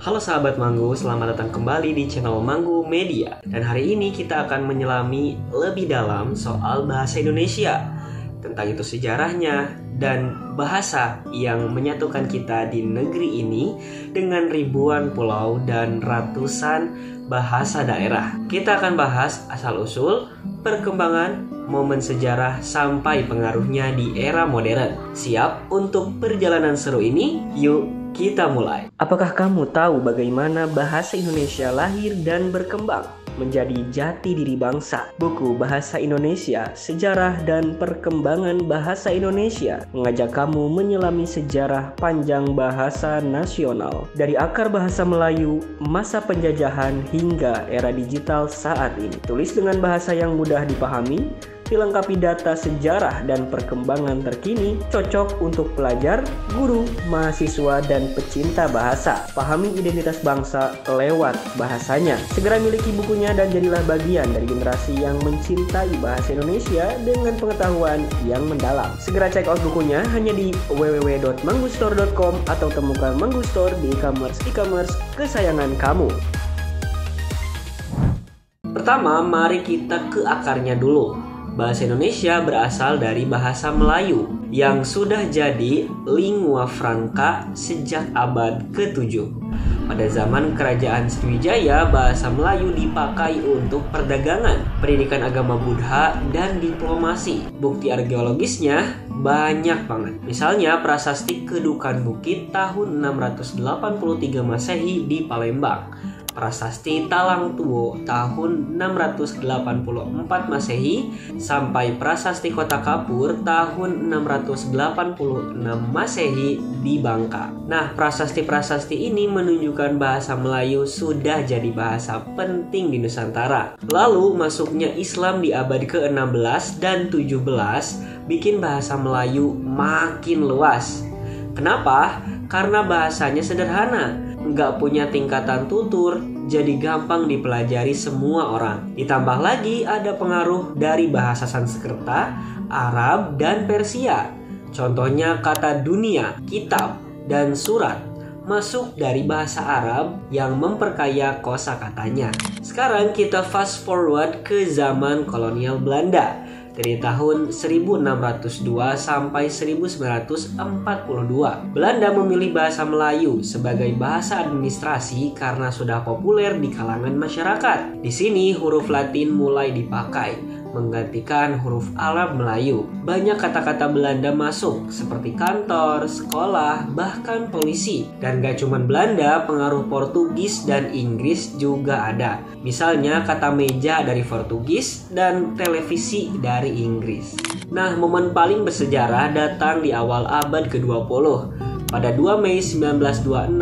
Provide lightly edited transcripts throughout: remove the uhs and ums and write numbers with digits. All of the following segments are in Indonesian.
Halo sahabat Manggu, selamat datang kembali di channel Manggu Media. Dan hari ini kita akan menyelami lebih dalam soal bahasa Indonesia. Tentang itu sejarahnya dan bahasa yang menyatukan kita di negeri ini dengan ribuan pulau dan ratusan bahasa daerah. Kita akan bahas asal-usul, perkembangan, momen sejarah sampai pengaruhnya di era modern. Siap untuk perjalanan seru ini? Yuk kita mulai. Apakah kamu tahu bagaimana bahasa Indonesia lahir dan berkembang menjadi jati diri bangsa? Buku Bahasa Indonesia, Sejarah dan Perkembangan Bahasa Indonesia mengajak kamu menyelami sejarah panjang bahasa nasional dari akar bahasa Melayu, masa penjajahan hingga era digital saat ini. Tulis dengan bahasa yang mudah dipahami, dilengkapi data sejarah dan perkembangan terkini, cocok untuk pelajar, guru, mahasiswa, dan pecinta bahasa. Pahami identitas bangsa lewat bahasanya. Segera miliki bukunya dan jadilah bagian dari generasi yang mencintai bahasa Indonesia dengan pengetahuan yang mendalam. Segera check out bukunya hanya di www.manggustore.com atau temukan Manggu Store di e-commerce kesayangan kamu. Pertama, mari kita ke akarnya dulu. Bahasa Indonesia berasal dari bahasa Melayu yang sudah jadi lingua franca sejak abad ke-7. Pada zaman Kerajaan Sriwijaya, bahasa Melayu dipakai untuk perdagangan, pendidikan agama Buddha, dan diplomasi. Bukti arkeologisnya banyak banget. Misalnya prasasti Kedukan Bukit tahun 683 Masehi di Palembang, prasasti Talang Tuo tahun 684 Masehi sampai prasasti Kota Kapur tahun 686 Masehi di Bangka. Nah, prasasti-prasasti ini menunjukkan bahasa Melayu sudah jadi bahasa penting di Nusantara. Lalu masuknya Islam di abad ke-16 dan 17 bikin bahasa Melayu makin luas. Kenapa? Karena bahasanya sederhana, nggak punya tingkatan tutur, jadi gampang dipelajari semua orang. Ditambah lagi ada pengaruh dari bahasa Sanskerta, Arab, dan Persia. Contohnya kata dunia, kitab, dan surat masuk dari bahasa Arab yang memperkaya kosakatanya. Sekarang kita fast forward ke zaman kolonial Belanda. Dari tahun 1602 sampai 1942, Belanda memilih bahasa Melayu sebagai bahasa administrasi karena sudah populer di kalangan masyarakat. Di sini huruf Latin mulai dipakai, menggantikan huruf Arab Melayu. Banyak kata-kata Belanda masuk, seperti kantor, sekolah, bahkan polisi. Dan gak cuman Belanda, pengaruh Portugis dan Inggris juga ada. Misalnya kata meja dari Portugis dan televisi dari Inggris. Nah, momen paling bersejarah datang di awal abad ke-20. Pada 2 Mei 1926,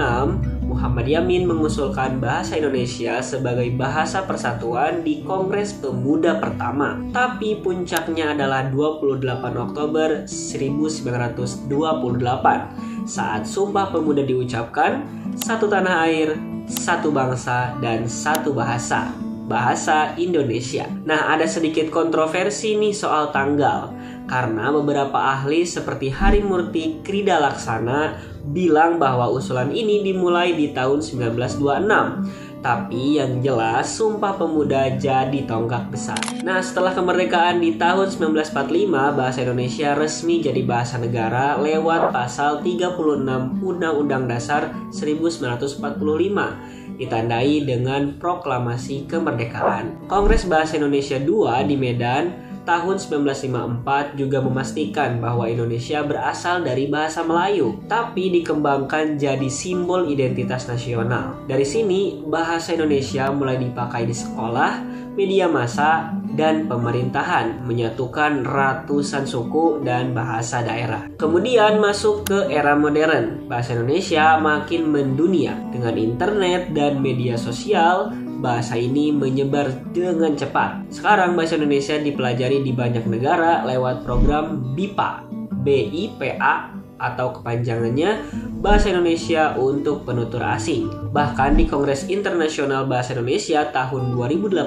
Muhammad Yamin mengusulkan bahasa Indonesia sebagai bahasa persatuan di Kongres Pemuda pertama. Tapi puncaknya adalah 28 Oktober 1928 saat Sumpah Pemuda diucapkan, satu tanah air, satu bangsa, dan satu bahasa. Bahasa Indonesia. Nah, ada sedikit kontroversi nih soal tanggal. Karena beberapa ahli seperti Harimurti Krida Laksana bilang bahwa usulan ini dimulai di tahun 1926. Tapi yang jelas Sumpah Pemuda jadi tonggak besar. Nah, setelah kemerdekaan di tahun 1945, bahasa Indonesia resmi jadi bahasa negara lewat pasal 36 Undang-Undang Dasar 1945. Ditandai dengan proklamasi kemerdekaan. Kongres Bahasa Indonesia II di Medan tahun 1954 juga memastikan bahwa Indonesia berasal dari bahasa Melayu, tapi dikembangkan jadi simbol identitas nasional. Dari sini, bahasa Indonesia mulai dipakai di sekolah, media massa, dan pemerintahan, menyatukan ratusan suku dan bahasa daerah. Kemudian masuk ke era modern, bahasa Indonesia makin mendunia. Dengan internet dan media sosial, bahasa ini menyebar dengan cepat. Sekarang bahasa Indonesia dipelajari di banyak negara lewat program BIPA, BIPA, atau kepanjangannya Bahasa Indonesia untuk Penutur Asing. Bahkan di Kongres Internasional Bahasa Indonesia tahun 2018,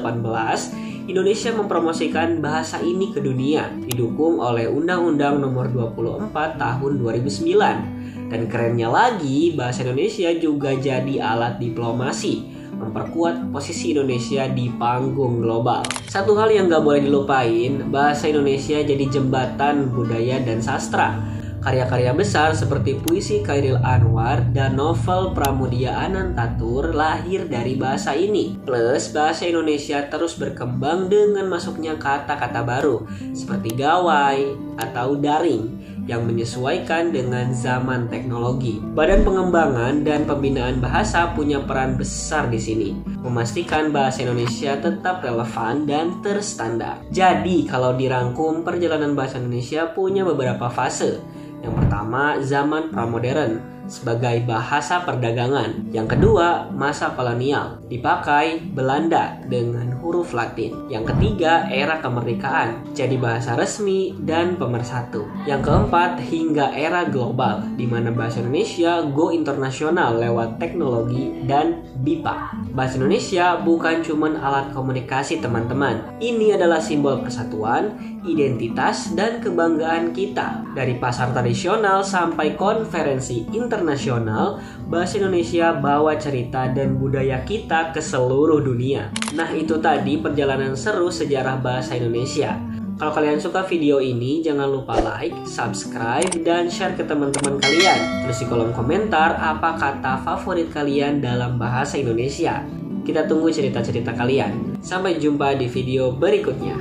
Indonesia mempromosikan bahasa ini ke dunia, didukung oleh Undang-Undang Nomor 24 Tahun 2009. Dan kerennya lagi, bahasa Indonesia juga jadi alat diplomasi, memperkuat posisi Indonesia di panggung global. Satu hal yang gak boleh dilupain, bahasa Indonesia jadi jembatan budaya dan sastra. Karya-karya besar seperti puisi Chairil Anwar dan novel Pramudia Anantatur lahir dari bahasa ini. Plus, bahasa Indonesia terus berkembang dengan masuknya kata-kata baru seperti gawai atau daring yang menyesuaikan dengan zaman teknologi. Badan Pengembangan dan Pembinaan Bahasa punya peran besar di sini, memastikan bahasa Indonesia tetap relevan dan terstandar. Jadi, kalau dirangkum, perjalanan bahasa Indonesia punya beberapa fase. Yang pertama, zaman pramodern sebagai bahasa perdagangan. Yang kedua, masa kolonial, dipakai Belanda dengan huruf Latin. Yang ketiga, era kemerdekaan, jadi bahasa resmi dan pemersatu. Yang keempat, hingga era global, di mana bahasa Indonesia go internasional lewat teknologi dan BIPA. Bahasa Indonesia bukan cuma alat komunikasi, teman-teman. Ini adalah simbol persatuan, identitas, dan kebanggaan kita. Dari pasar tradisional sampai konferensi internasional, bahasa Indonesia bawa cerita dan budaya kita ke seluruh dunia. Nah, itu tadi perjalanan seru sejarah bahasa Indonesia. Kalau kalian suka video ini, jangan lupa like, subscribe, dan share ke teman-teman kalian. Tulis di kolom komentar apa kata favorit kalian dalam bahasa Indonesia. Kita tunggu cerita-cerita kalian. Sampai jumpa di video berikutnya.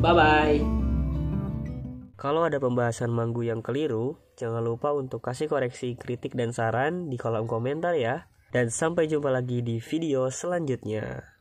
Bye-bye. Kalau ada pembahasan Manggu yang keliru, jangan lupa untuk kasih koreksi, kritik, dan saran di kolom komentar ya. Dan sampai jumpa lagi di video selanjutnya.